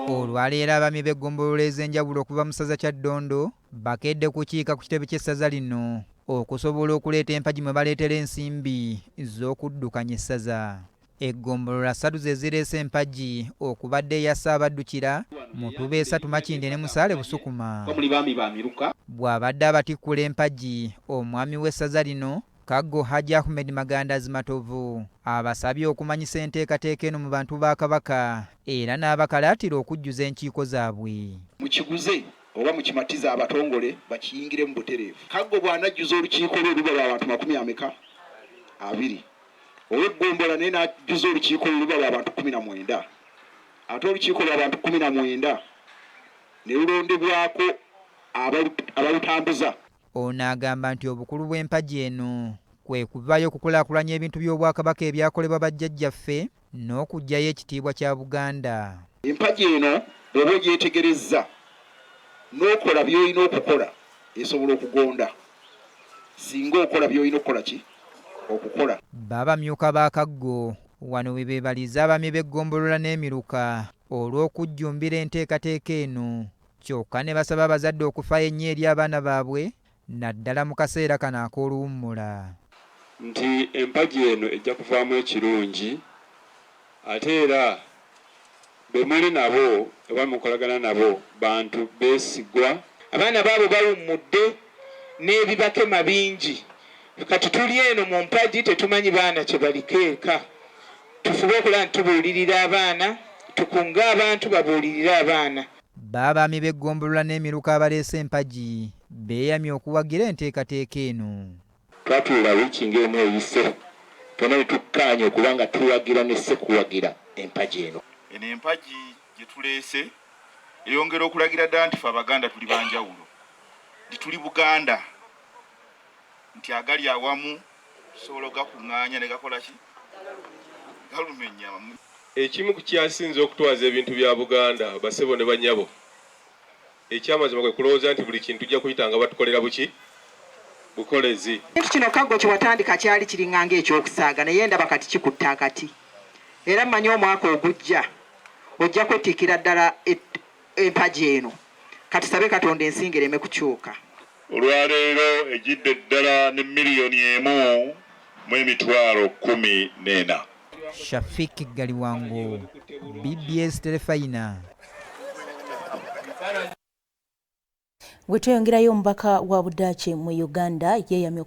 Olwaleero abaami b'eggombolola ez'enjawulo okuva mu ssaza Kyaddondo bakedde kukiika ku kitebe ky'essaza lino okusobola okuleeta empagi mwe baleetera ensimbi z'okuddukanya essaza. Eggombolola ssatu ze zireese empagi okubadde eya Ssaabaddukira, Mutubeesa Tumakinde ne Musaale Busukuma. Bw'abadde abatikkula empagi, omwami w'essaza lino Kaggo Hajji Ahmed Magandazi Matovu abasabye okumanyisa enteekateeka eno mu bantu ba Kabaka era n'abakalaatira okujjuza enkiiko zaabwe. Mukiguze oba mukimatiza abatongole bakiyingire mu butereevu. Kaggo bw'anajjuza olukiiko lwe luba lw'abantu 20. Ow'eggombolola naye n'ajjuza olukiiko lwe luba lw'abantu 19. Ate olukiiko lw'abantu 19 ne lulondebwako abalutambuza. Ono agamba nti obukulu bw'empagi eno kwe kuvayo okukulaakulanya ebintu by'Obwakabaka ebyakolebwa bajjajjaffe n'okuggyayo ekitiibwa kya Buganda. Empagi eno bw'oba ogyetegerezza n'okola by'olina okukola esobola okugonda singa okola by'olina okukola ki okukola. Babamyuka ba Kaggo wano we beebaliza abaami b'eggombolola n'Emiruka olw'okujjumbira enteekateeka eno, kyokka ne basaba abazadde okufaayo ennyo eri abaana baabwe naddala mu kaseera kano ak'oluwummula. Nti empagi eno ejja kuvaamu ekirungi ate era be muli nabo oba mukolagana nabo bantu beesigwa. Abaana baabo bawummudde n'ebibakema bingi. Kati tuli eno mu mpagi tetumanyi baana kye baliko eka. Tufube okulaba nti tubuulirira abaana, tukunge abantu babuulirire abaana. Baabaami b'eggombolola n'Emiruka abaleese empagi beeyamye okuwagira enteekateeka eno. Twatuula wiiki ng'emu eyise twonna ne tukkaanya okuba nga tuwagira ne ssekuwagira empagi eno. Eno empagi gye tuleese eyongera okulagira ddala nti ffe Abaganda tuli banjawulo, nti tuli Buganda, nti agali awamu tusobola ogakuŋŋaanya ne gakola ki galumenya. Ekimu ku kyasinze okutwaza ebintu bya Buganda basebo ne banyabo, ekyamazima kwe kulowooza nti buli kintu tujja kuyitanga batukolera buki bukolezi. Ekintu kino Kaggo kye watandika kyali kiringanga ekyokusaaga naye ndaba kati kikutta akati. Era mmanyi omwaka ogujja ojja kwetiikira ddala empagi eno. Kati sabe Katonda ensinga ereme kukyuka. Olwaleero ejjidde ddala ne $1,014,000. Shafik Galiwango, BBS Telefayina. Bwe tweyongerayo omubaka wa Budaaki mu Uganda yeeyamye